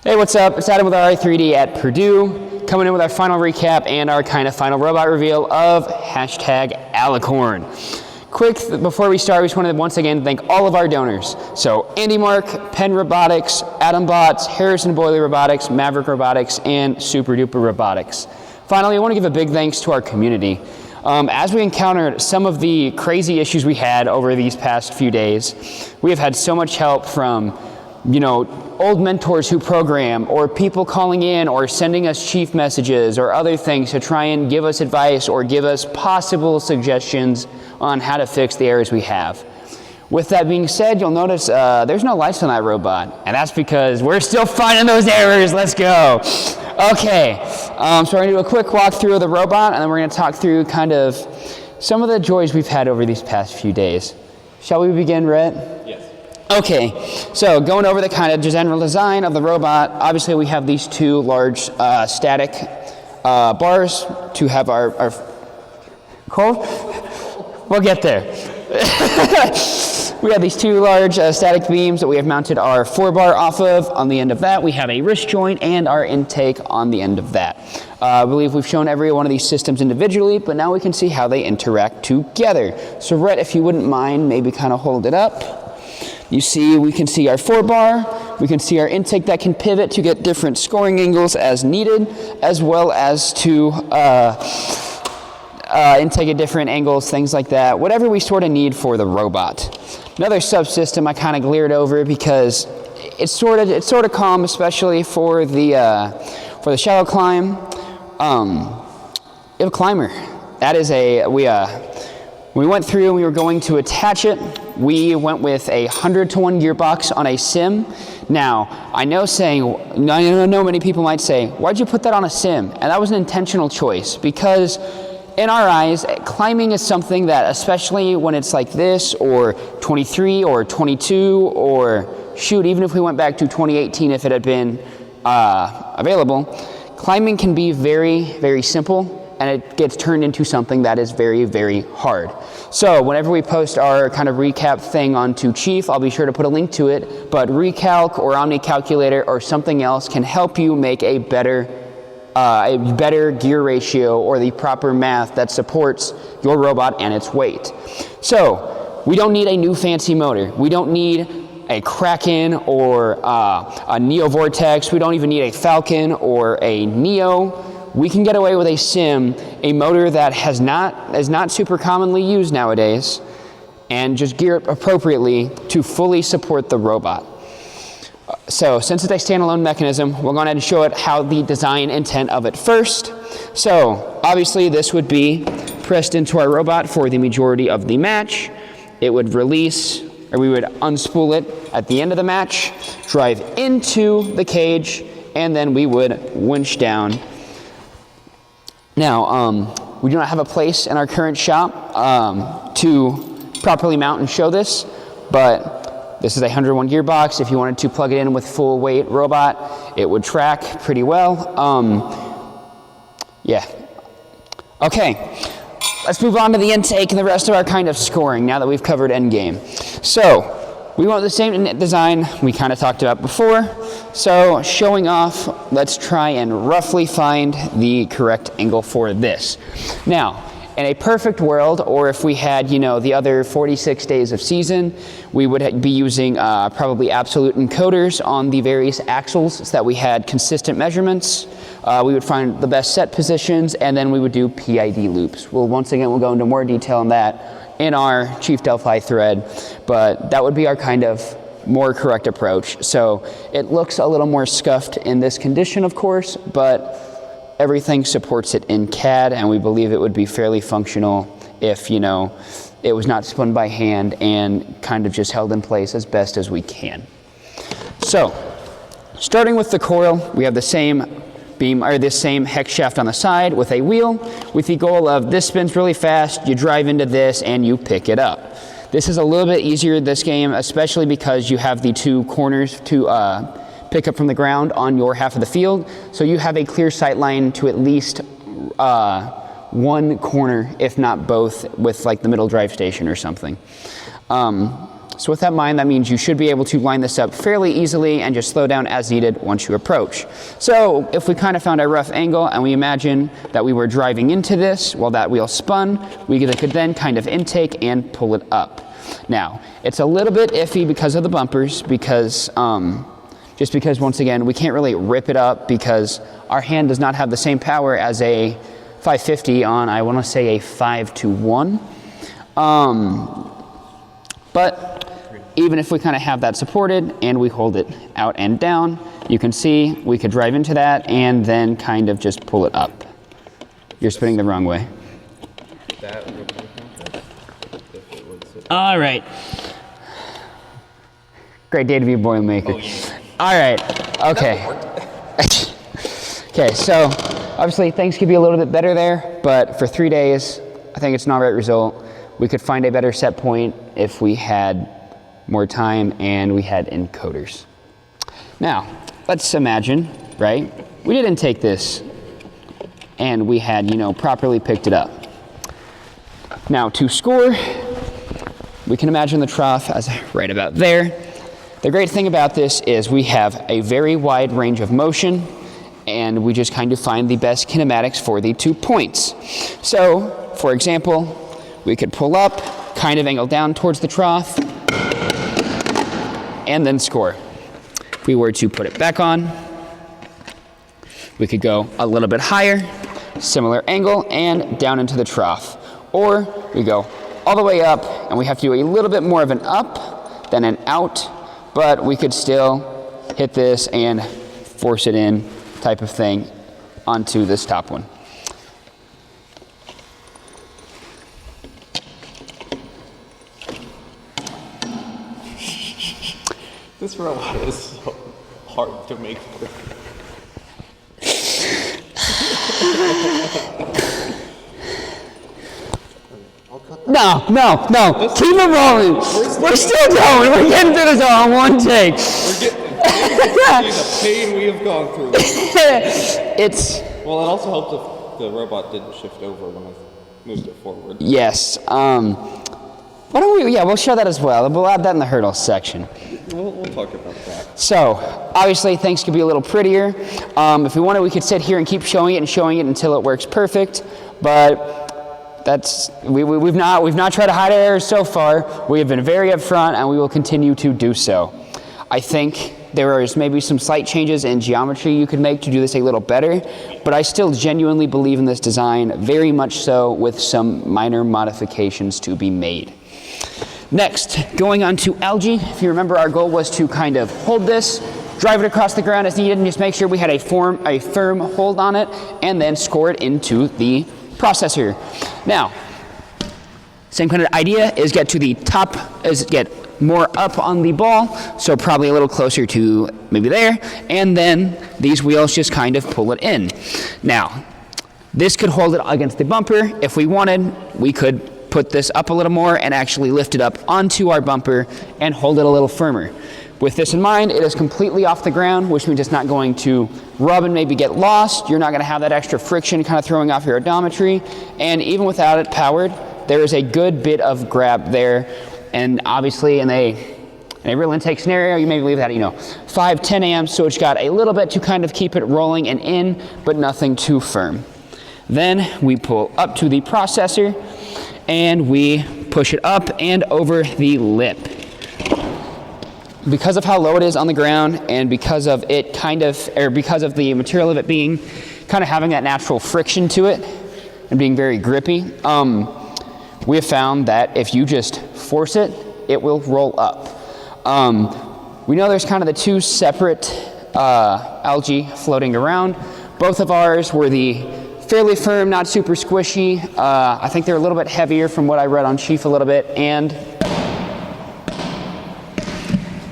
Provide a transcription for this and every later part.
Hey, what's up? It's Adam with Ri3D at Purdue, coming in with our final recap and our kind of final robot reveal of #Alicorn. Quick, before we start, we just want to once again thank all of our donors. So AndyMark, Penn Robotics, Adambots, Harrison Boiler Robotics, Maverick Robotics, and suPURDUEper Robotics. Finally, I want to give a big thanks to our community. As we encountered some of the crazy issues we had over these past few days, we have had so much help from old mentors who program, or people calling in or sending us chief messages or other things to try and give us advice or give us possible suggestions on how to fix the errors we have. With that being said, you'll notice there's no lights on that robot, and that's because we're still finding those errors. Let's go. Okay, so we're gonna do a quick walkthrough of the robot, and then we're gonna talk through kind of some of the joys we've had over these past few days. Shall we begin, Rhett? Yes. Okay, so going over the kind of general design of the robot, obviously we have these two large static bars to have our cold? We'll get there. We have these two large static beams that we have mounted our 4-bar off of. On the end of that, we have a wrist joint and our intake on the end of that. I believe we've shown every one of these systems individually, but now we can see how they interact together. So Rhett, if you wouldn't mind, maybe kind of hold it up. You see, we can see our 4-bar, we can see our intake that can pivot to get different scoring angles as needed, as well as to intake at different angles, things like that, whatever we sort of need for the robot. Another subsystem I kind of glared over because it's sort of calm, especially for the shallow climb. You have a climber. That is we went through and we were going to attach it. We went with a 100-to-1 gearbox on a sim. Now, I know many people might say, why'd you put that on a sim? And that was an intentional choice because in our eyes, climbing is something that, especially when it's like this, or 23 or 22, or shoot, even if we went back to 2018 if it had been available, climbing can be very, very simple, and it gets turned into something that is very, very hard. So whenever we post our kind of recap thing onto Chief, I'll be sure to put a link to it, but Recalc or OmniCalculator or something else can help you make a better gear ratio or the proper math that supports your robot and its weight. So we don't need a new fancy motor. We don't need a Kraken or a Neo Vortex. We don't even need a Falcon or a Neo. We can get away with a sim, a motor that is not super commonly used nowadays, and just gear it appropriately to fully support the robot. So since it's a standalone mechanism, we'll go ahead and show it how the design intent of it first. So obviously this would be pressed into our robot for the majority of the match. It would release, or we would unspool it at the end of the match, drive into the cage, and then we would winch down. Now, we do not have a place in our current shop to properly mount and show this, but this is a 101 gearbox. If you wanted to plug it in with full weight robot, it would track pretty well. Yeah. Okay, let's move on to the intake and the rest of our kind of scoring now that we've covered endgame. So, we want the same design we kind of talked about before. So showing off, let's try and roughly find the correct angle for this. Now, in a perfect world, or if we had, the other 46 days of season, we would be using probably absolute encoders on the various axles so that we had consistent measurements. We would find the best set positions, and then we would do PID loops. Once again, we'll go into more detail on that in our Chief Delphi thread, but that would be our kind of more correct approach. So it looks a little more scuffed in this condition, of course, but everything supports it in CAD, and we believe it would be fairly functional if, it was not spun by hand and kind of just held in place as best as we can. So, starting with the coil, we have the same beam, or this same hex shaft on the side with a wheel, with the goal of this spins really fast, you drive into this, and you pick it up. This is a little bit easier this game, especially because you have the two corners to pick up from the ground on your half of the field, so you have a clear sight line to at least one corner, if not both, with like the middle drive station or something. So with that in mind, that means you should be able to line this up fairly easily and just slow down as needed once you approach. So if we kind of found a rough angle and we imagine that we were driving into this while that wheel spun, we could then kind of intake and pull it up. Now, it's a little bit iffy because of the bumpers, because just because, once again, we can't really rip it up because our hand does not have the same power as a 550 on, I want to say, a 5-1. But even if we kind of have that supported and we hold it out and down, you can see we could drive into that and then kind of just pull it up. You're spinning the wrong way. All right. Great day to be a Boilermaker. Oh, yeah. All right. Okay. Okay, so obviously things could be a little bit better there, but for 3 days, I think it's an all right result. We could find a better set point if we had more time and we had encoders. Now, let's imagine, right? We didn't take this and we had, properly picked it up. Now, to score, we can imagine the trough as right about there. The great thing about this is we have a very wide range of motion, and we just kind of find the best kinematics for the 2 points. So, for example, we could pull up, kind of angle down towards the trough, and then score. If we were to put it back on, we could go a little bit higher, similar angle, and down into the trough. Or we go all the way up, and we have to do a little bit more of an up than an out, but we could still hit this and force it in type of thing onto this top one. This robot is so hard to make work. No, keep it rolling. We're still going. We're getting through this all in one take. We're getting the pain we have gone through. Well, it also helps if the robot didn't shift over when I moved it forward. Yes. Why don't we? Yeah, we'll show that as well. We'll add that in the hurdles section. We'll talk about that. So, obviously, things could be a little prettier. If we wanted, we could sit here and keep showing it until it works perfect. But we've not tried to hide our errors so far. We have been very upfront, and we will continue to do so. I think there is maybe some slight changes in geometry you could make to do this a little better, but I still genuinely believe in this design, very much so, with some minor modifications to be made. Next, going on to algae. If you remember, our goal was to kind of hold this, drive it across the ground as needed, and just make sure we had a firm hold on it, and then score it into the processor. Now, same kind of idea is get to the top, get more up on the ball, so probably a little closer to maybe there, and then these wheels just kind of pull it in. Now, this could hold it against the bumper. If we wanted, we could put this up a little more and actually lift it up onto our bumper and hold it a little firmer. With this in mind, it is completely off the ground, which means it's not going to rub and maybe get lost. You're not going to have that extra friction kind of throwing off your odometry. And even without it powered, there is a good bit of grab there. And obviously, in a real intake scenario, you may leave that, 5-10 amps, so it's got a little bit to kind of keep it rolling and in, but nothing too firm. Then we pull up to the processor, and we push it up and over the lip. Because of how low it is on the ground, and because of because of the material of it being kind of having that natural friction to it and being very grippy, we have found that if you just force it, it will roll up. We know there's kind of the two separate algae floating around. Both of ours were the fairly firm, not super squishy. I think they're a little bit heavier from what I read on Chief a little bit, and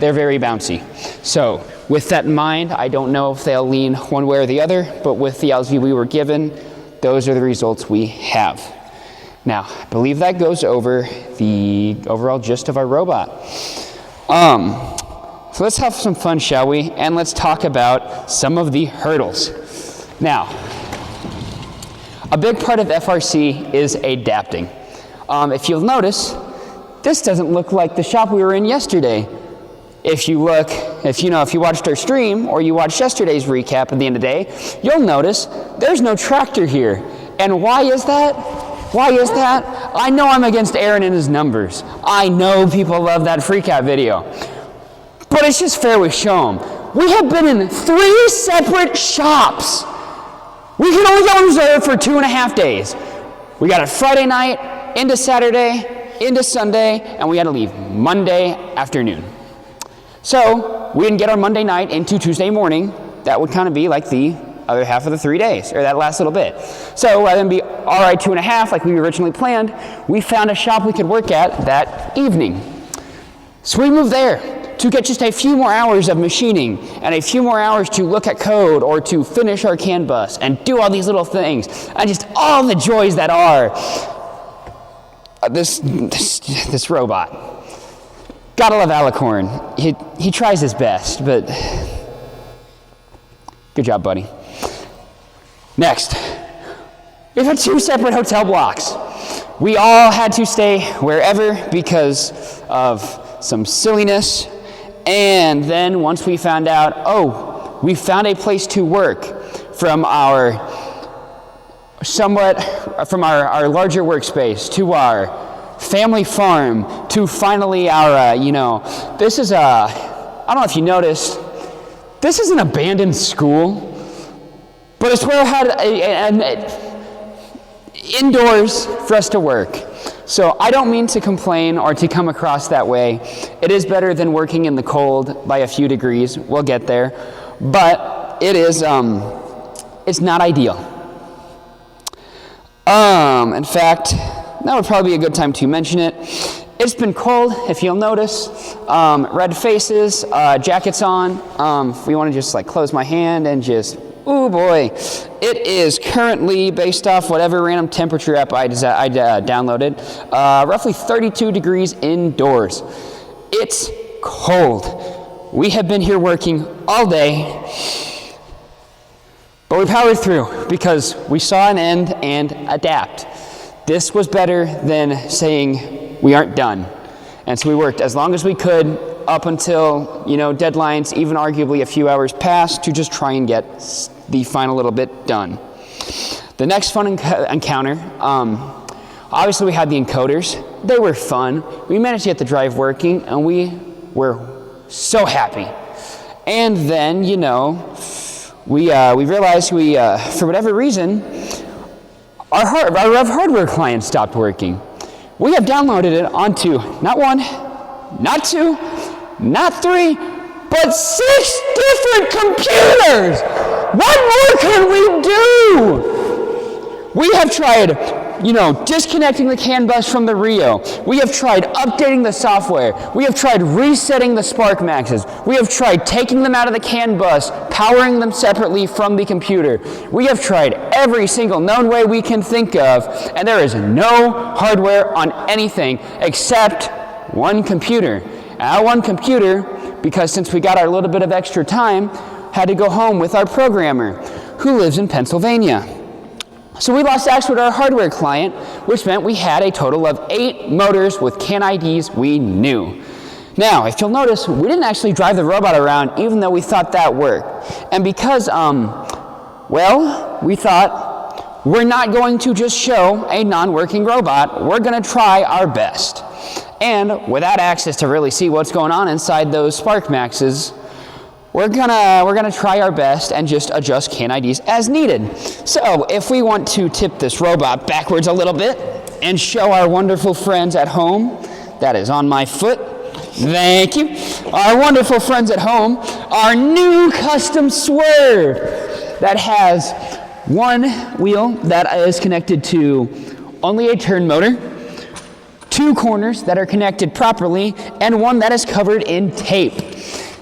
they're very bouncy. So with that in mind, I don't know if they'll lean one way or the other, but with the algae we were given, those are the results we have. Now, I believe that goes over the overall gist of our robot. So let's have some fun, shall we? And let's talk about some of the hurdles. Now, a big part of FRC is adapting. If you'll notice, this doesn't look like the shop we were in yesterday. If you watched our stream or you watched yesterday's recap at the end of the day, you'll notice there's no tractor here. And why is that? Why is that? I know I'm against Aaron and his numbers. I know people love that freak out video. But it's just fair we show them. We have been in 3 separate shops. We can only go on reserve for 2.5 days. We got it Friday night, into Saturday, into Sunday, and we had to leave Monday afternoon. So we didn't get our Monday night into Tuesday morning. That would kind of be like the other half of the 3 days, or that last little bit. So rather than be all right 2.5 like we originally planned, we found a shop we could work at that evening. So we moved there to get just a few more hours of machining and a few more hours to look at code or to finish our CAN bus and do all these little things and just all the joys that are this robot. Gotta love Alicorn. He tries his best, but good job, buddy. Next, we've had 2 separate hotel blocks. We all had to stay wherever because of some silliness. And then once we found out, oh, we found a place to work from our larger workspace to our family farm to finally our, this is I don't know if you noticed, this is an abandoned school, but it's where I had indoors for us to work. So I don't mean to complain or to come across that way. It is better than working in the cold by a few degrees. We'll get there. But it is, it's not ideal. In fact, that would probably be a good time to mention it. It's been cold, if you'll notice. Red faces, jackets on. If we want to just like close my hand and just, ooh boy. It is currently, based off whatever random temperature app I downloaded, roughly 32 degrees indoors. It's cold. We have been here working all day, but we powered through because we saw an end and adapt. This was better than saying we aren't done. And so we worked as long as we could up until, deadlines, even arguably a few hours past, to just try and get the final little bit done. The next fun encounter, obviously we had the encoders. They were fun. We managed to get the drive working, and we were so happy. And then, we realized for whatever reason, our hardware client stopped working. We have downloaded it onto not 1, not 2, not 3, but 6 different computers! What more can we do? We have tried, disconnecting the CAN bus from the Rio. We have tried updating the software. We have tried resetting the Spark Maxes. We have tried taking them out of the CAN bus, powering them separately from the computer. We have tried every single known way we can think of, and there is no hardware on anything except one computer. And that one computer, because since we got our little bit of extra time, had to go home with our programmer, who lives in Pennsylvania. So we lost access to our hardware client, which meant we had a total of 8 motors with CAN IDs we knew. Now, if you'll notice, we didn't actually drive the robot around, even though we thought that worked. And because, we thought we're not going to just show a non-working robot, we're going to try our best. And without access to really see what's going on inside those Spark Maxes, we're gonna try our best and just adjust CAN IDs as needed. So if we want to tip this robot backwards a little bit and show our wonderful friends at home, that is on my foot, thank you, our wonderful friends at home, our new custom swerve that has one wheel that is connected to only a turn motor, 2 corners that are connected properly, and 1 that is covered in tape.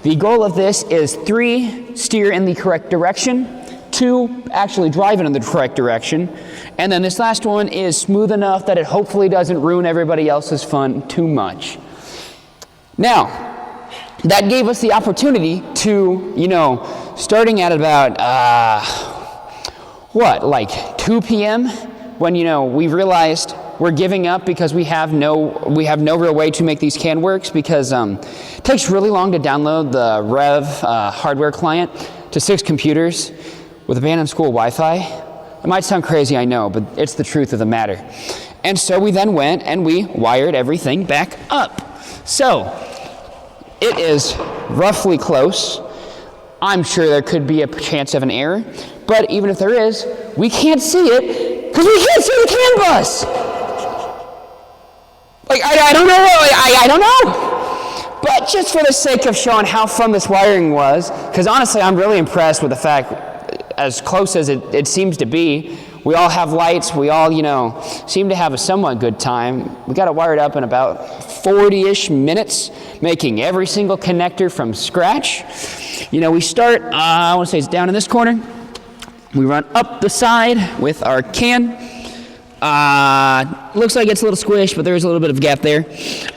The goal of this is 3 steer in the correct direction, 2 actually drive in the correct direction, and then this last one is smooth enough that it hopefully doesn't ruin everybody else's fun too much. Now, that gave us the opportunity to, starting at about, 2 p.m., when, we realized we're giving up because we have no real way to make these can works because it takes really long to download the Rev hardware client to 6 computers with abandoned school Wi-Fi. It might sound crazy, I know, but it's the truth of the matter. And so we then went and we wired everything back up. So it is roughly close. I'm sure there could be a chance of an error, but even if there is, we can't see it because we can't see the CAN bus. Like, I don't know, I don't know. But just for the sake of showing how fun this wiring was, because honestly, I'm really impressed with the fact, as close as it seems to be, we all have lights, we all, seem to have a somewhat good time. We got it wired up in about 40-ish minutes, making every single connector from scratch. We start, I want to say it's down in this corner. We run up the side with our can. Looks like it's a little squished, but there's a little bit of gap there.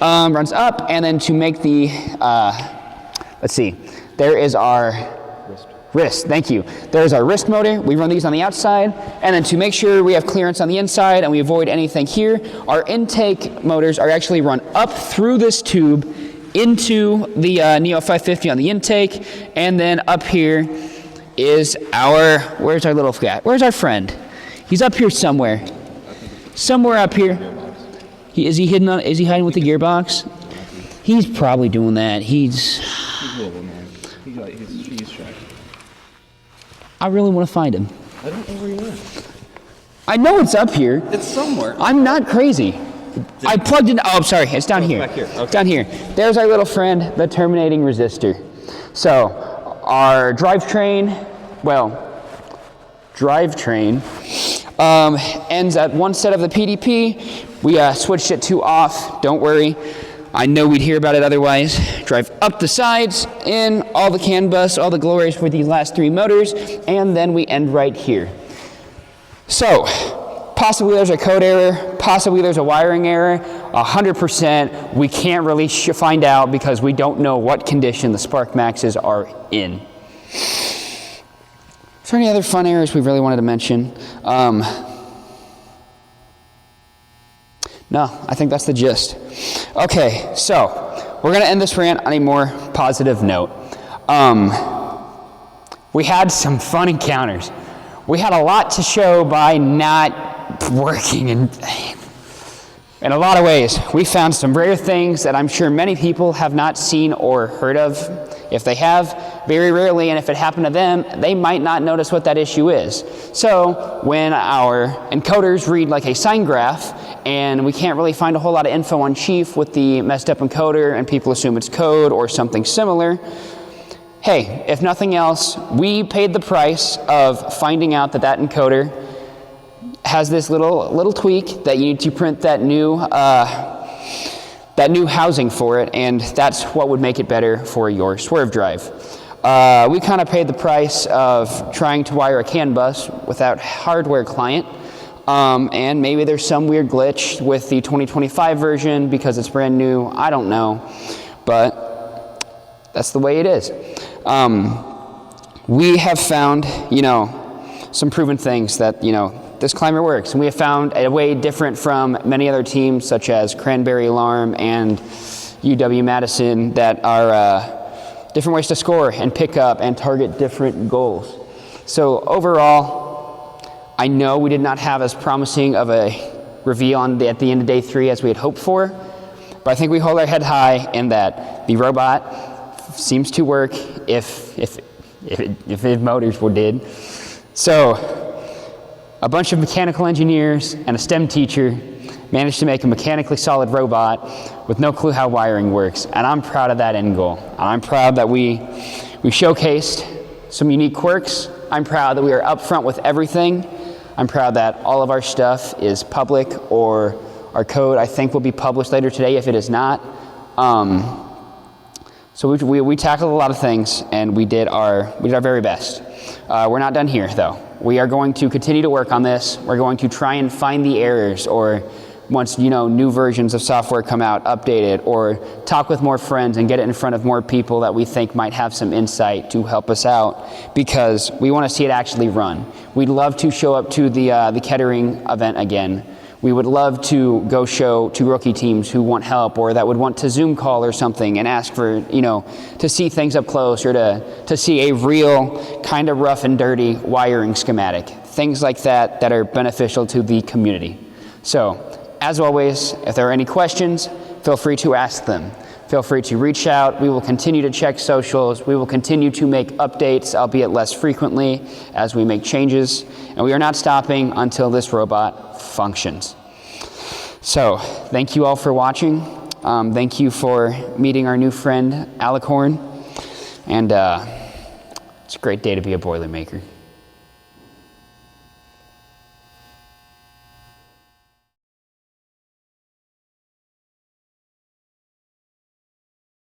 Runs up, and then to make the, let's see, there is our wrist, thank you. There's our wrist motor. We run these on the outside, and then to make sure we have clearance on the inside and we avoid anything here, our intake motors are actually run up through this tube into the Neo 550 on the intake, and then up here is our, where's our little guy? Where's our friend? He's up here somewhere. Somewhere up here. Is he hiding with the gearbox? He's probably doing that. He's little, man. He's shy. I really want to find him. I don't know where you are. I know it's up here. It's somewhere. I'm not crazy. I plugged in. Oh, I'm sorry. It's down here. Back here. Okay. Down here. There's our little friend, the terminating resistor. So our drivetrain ends at one set of the PDP. We switched it to off. Don't worry. I know we'd hear about it otherwise. Drive up the sides, in all the CAN bus, all the glories for these last 3 motors, and then we end right here. So, possibly there's a code error, possibly there's a wiring error. 100% we can't really find out because we don't know what condition the Spark Maxes are in. Is there any other fun errors we really wanted to mention? No, I think that's the gist. Okay, so we're gonna end this rant on a more positive note. We had some fun encounters. We had a lot to show by not working in a lot of ways. We found some rare things that I'm sure many people have not seen or heard of. If they have, very rarely, and if it happened to them, they might not notice what that issue is. So when our encoders read like a sign graph and we can't really find a whole lot of info on Chief with the messed up encoder and people assume it's code or something similar, hey, if nothing else, we paid the price of finding out that that encoder has this little tweak that you need to print that new housing for it, and that's what would make it better for your swerve drive. We kind of paid the price of trying to wire a CAN bus without hardware client, and maybe there's some weird glitch with the 2025 version because it's brand new. I don't know, but that's the way it is. We have found, some proven things that, this climber works, and we have found a way different from many other teams such as Cranberry Alarm and UW-Madison that are different ways to score and pick up and target different goals. So overall, I know we did not have as promising of a reveal at the end of day 3 as we had hoped for, but I think we hold our head high in that the robot seems to work if motors did. So a bunch of mechanical engineers and a STEM teacher managed to make a mechanically solid robot with no clue how wiring works, and I'm proud of that end goal. I'm proud that we showcased some unique quirks. I'm proud that we are upfront with everything. I'm proud that all of our stuff is public, or our code I think will be published later today if it is not. So we tackled a lot of things, and we did our very best. We're not done here though. We are going to continue to work on this. We're going to try and find the errors, or once new versions of software come out, update it, or talk with more friends and get it in front of more people that we think might have some insight to help us out, because we want to see it actually run. We'd love to show up to the Kettering event again. We would love to go show to rookie teams who want help or that would want to Zoom call or something and ask for, to see things up close or to see a real kind of rough and dirty wiring schematic. Things like that that are beneficial to the community. So, as always, if there are any questions, feel free to ask them. Feel free to reach out. We will continue to check socials. We will continue to make updates, albeit less frequently, as we make changes. And we are not stopping until this robot functions. So, thank you all for watching. Thank you for meeting our new friend, Alicorn. And it's a great day to be a Boilermaker.